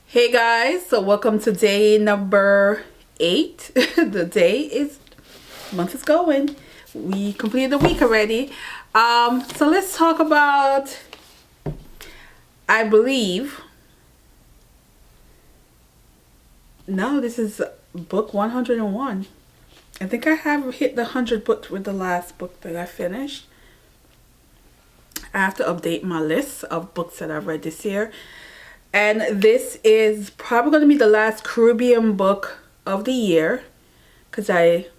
Hey guys, so welcome to day number 8. Month is going. We completed the week already. So let's talk about, I believe, no, this is book 101. I think I have hit the 100 book with the last book that I finished. I have to update my list of books that I've read this year. And this is probably going to be the last Caribbean book of the year. Because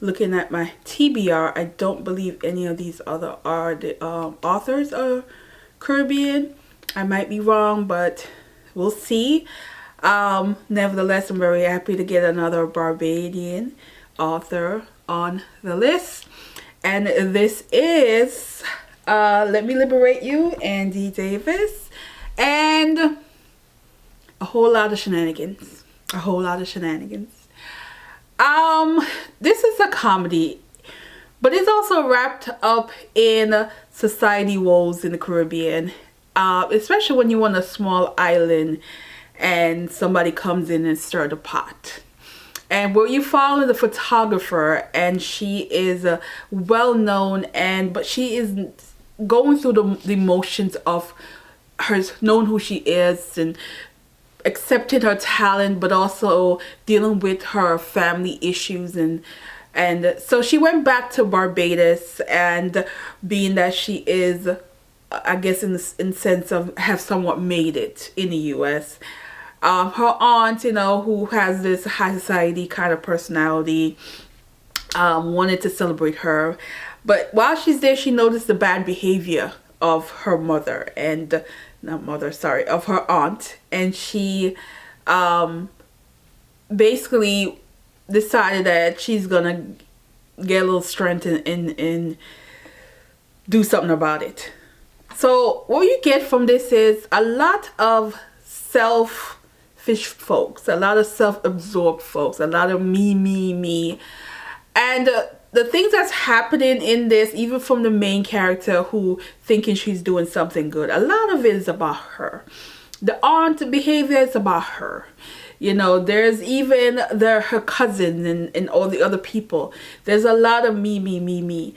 looking at my TBR, I don't believe any of these other authors are Caribbean. I might be wrong, but we'll see. Nevertheless, I'm very happy to get another Barbadian author on the list. And this is Let Me Liberate You, Andy Davis. And a whole lot of shenanigans. This is a comedy, but it's also wrapped up in society woes in the Caribbean, especially when you're on a small island and somebody comes in and stir the pot. And where you follow the photographer, and she is well known, but she is going through the emotions of her knowing who she is and accepting her talent, but also dealing with her family issues, and so she went back to Barbados, and being that she is, I guess, in sense of have somewhat made it in the US. Her aunt, who has this high society kind of personality, wanted to celebrate her, but while she's there, she noticed the bad behavior of her mother and of her aunt, and she basically decided that she's gonna get a little strength and do something about it. So what you get from this is a lot of selfish folks, a lot of self-absorbed folks, a lot of me, and the things that's happening in this, even from the main character who thinking she's doing something good, a lot of it is about her. The aunt behavior is about her. There's even her cousin and all the other people. There's a lot of me.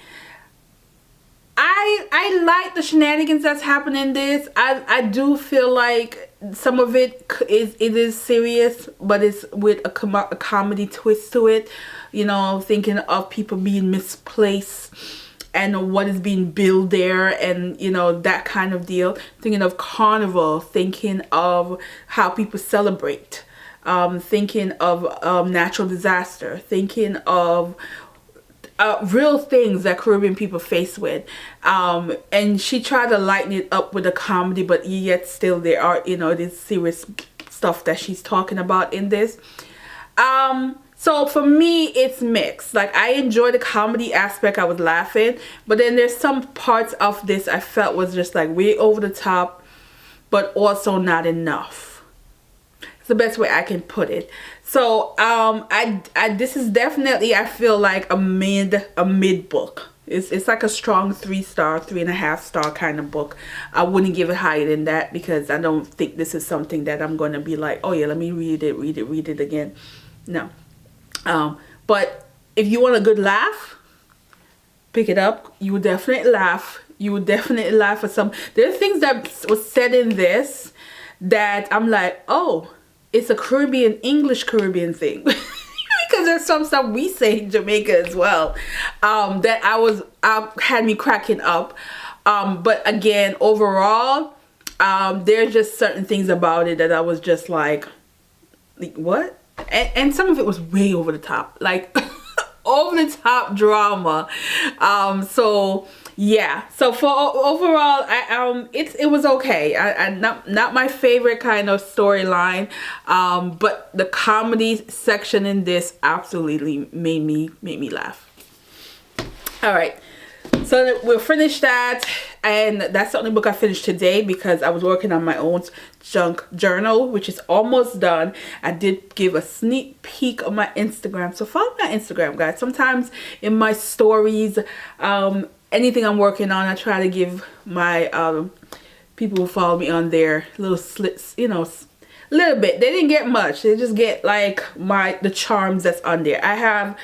I like the shenanigans that's happening in this. I do feel like some of it is serious, but it's with a comedy twist to it. Thinking of people being misplaced and what is being billed there, and that kind of deal. Thinking of carnival, thinking of how people celebrate, thinking of natural disaster, thinking of real things that Caribbean people face with, and she tried to lighten it up with a comedy, but yet still there are this serious stuff that she's talking about in this. So for me, it's mixed. Like, I enjoy the comedy aspect, I was laughing, but then there's some parts of this I felt was just like way over the top, but also not enough. It's the best way I can put it. So this is definitely, I feel like a mid book. It's like a strong 3-star, 3.5-star kind of book. I wouldn't give it higher than that, because I don't think this is something that I'm going to be like, oh yeah, let me read it again. No. But if you want a good laugh, pick it up. You would definitely laugh. At some. There are things that was said in this that I'm like, oh, it's a English Caribbean thing. Because there's some stuff we say in Jamaica as well, that had me cracking up. But again, overall, there's just certain things about it that I was just like what? And some of it was way over the top, like over the top drama. So yeah, so for overall, it was okay. Not my favorite kind of storyline, but the comedy section in this absolutely made me laugh. All right, so we'll finish that, and that's the only book I finished today because I was working on my own junk journal, which is almost done. I did give a sneak peek on my Instagram, so follow my Instagram, guys. Sometimes in my stories, anything I'm working on, I try to give my people who follow me on there little slits, a little bit. They didn't get much. They just get like the charms that's on there. I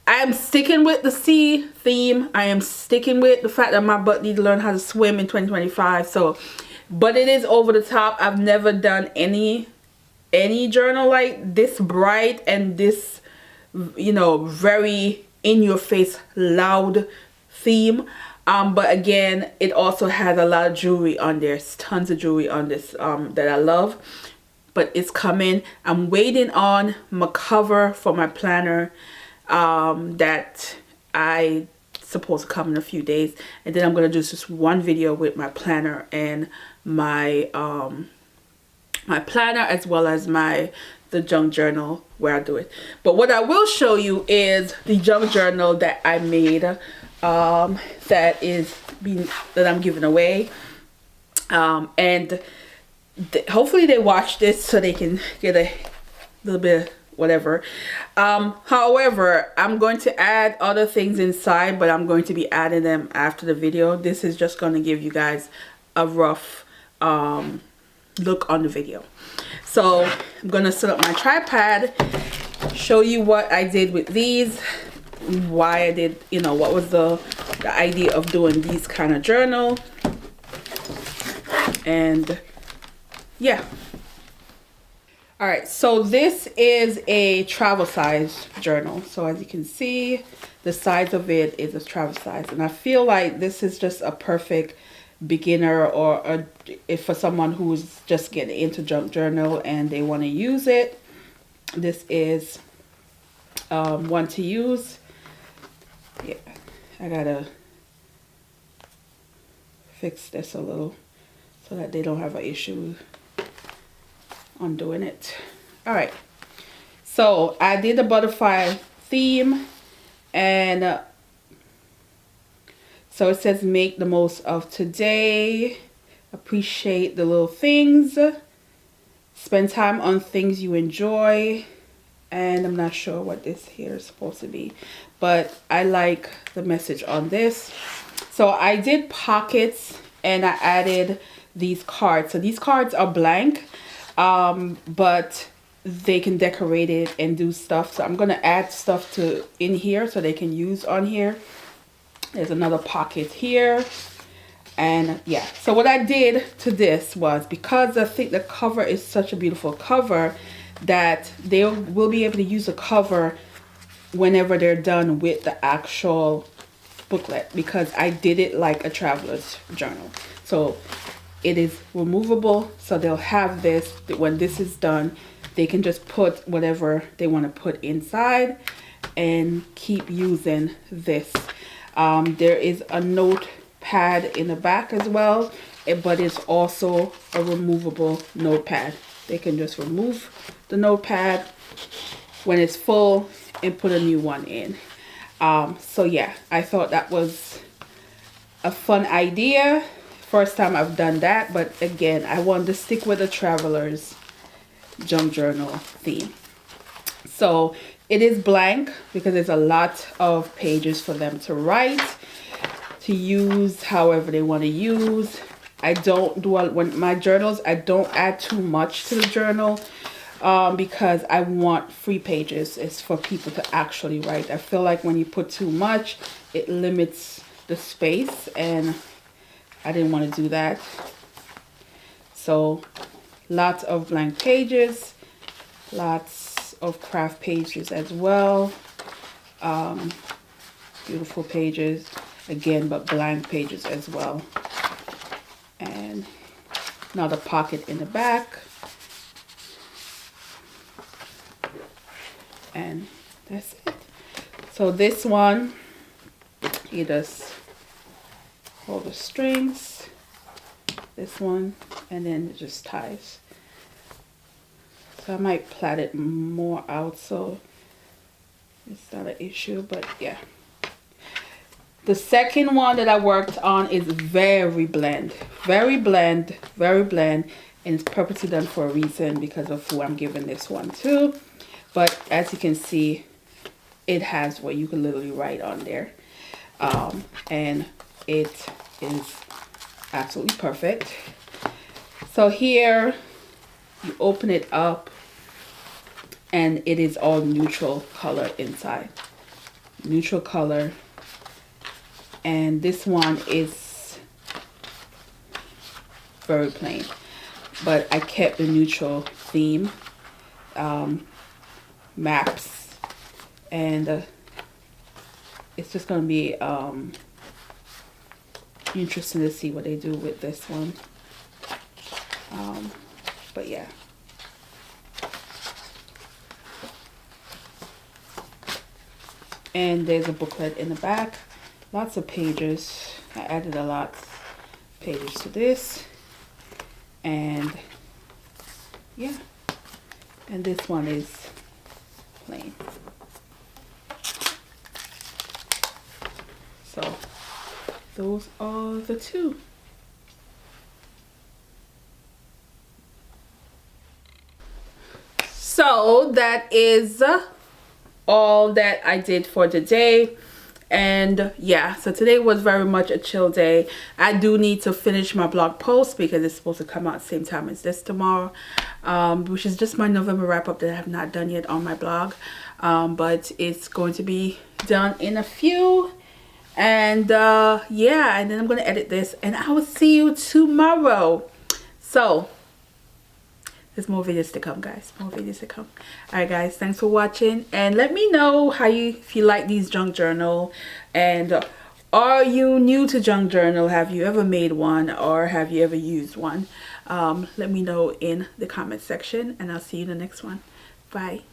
am sticking with the sea theme. I am sticking with the fact that my butt needs to learn how to swim in 2025. So, but it is over the top. I've never done any journal like this bright and this, you know, very in your face loud theme. But again, it also has a lot of jewelry on there. There's tons of jewelry on this that I love. But it's coming. I'm waiting on my cover for my planner that I supposed to come in a few days. And then I'm going to do just one video with my planner and my my planner, as well as the junk journal where I do it. But what I will show you is the junk journal that I made that I'm giving away, and hopefully they watch this so they can get a little bit of whatever. However, I'm going to add other things inside, but I'm going to be adding them after the video. This is just going to give you guys a rough look on the video. So I'm gonna set up my tripod, show you what I did with these, why I did, you know, what was the idea of doing these kind of journal, and yeah. All right, so this is a travel size journal. So as you can see, the size of it is a travel size, and I feel like this is just a perfect beginner or if for someone who's just getting into junk journal and they want to use it. This is one to use. Yeah, I gotta fix this a little so that they don't have an issue on doing it. All right, so I did the butterfly theme, and so it says make the most of today, appreciate the little things, spend time on things you enjoy, and I'm not sure what this here is supposed to be, but I like the message on this. So I did pockets and I added these cards. So these cards are blank, but they can decorate it and do stuff. So I'm gonna add stuff in here so they can use on here. There's another pocket here, and yeah. So what I did to this was, because I think the cover is such a beautiful cover, that they will be able to use the cover whenever they're done with the actual booklet, because I did it like a traveler's journal. So it is removable, so they'll have this. When this is done, they can just put whatever they want to put inside and keep using this. There is a notepad in the back as well, but it's also a removable notepad. They can just remove the notepad when it's full and put a new one in. So yeah, I thought that was a fun idea. First time I've done that, but again, I wanted to stick with the traveler's junk journal theme. So it is blank because there's a lot of pages for them to write, to use however they want to use. I don't do, when my journals, I don't add too much to the journal because I want free pages. It's for people to actually write. I feel like when you put too much, it limits the space, and I didn't want to do that. So lots of blank pages, lots of craft pages as well. Beautiful pages again, but blank pages as well. And another pocket in the back. And that's it. So this one, you just hold the strings, this one, and then it just ties. So I might plait it more out so it's not an issue, but yeah. The second one that I worked on is very bland, and it's purposely done for a reason because of who I'm giving this one to. But as you can see, it has what you can literally write on there, and it is absolutely perfect. So here You open it up and it is all neutral color inside. Neutral color. And this one is very plain, but I kept the neutral theme. Maps, and it's just gonna be interesting to see what they do with this one. But yeah. And there's a booklet in the back. Lots of pages. I added a lot of pages to this. And yeah. And this one is plain. So those are the two. So that is all that I did for today. And yeah, so today was very much a chill day. I do need to finish my blog post because it's supposed to come out at the same time as this tomorrow, which is just my November wrap up that I have not done yet on my blog, but it's going to be done in a few. And yeah, and then I'm going to edit this and I will see you tomorrow. So there's more videos to come, guys. More videos to come. Alright guys, thanks for watching, and let me know if you like these junk journal, and are you new to junk journal? Have you ever made one, or have you ever used one? Let me know in the comment section, and I'll see you in the next one. Bye.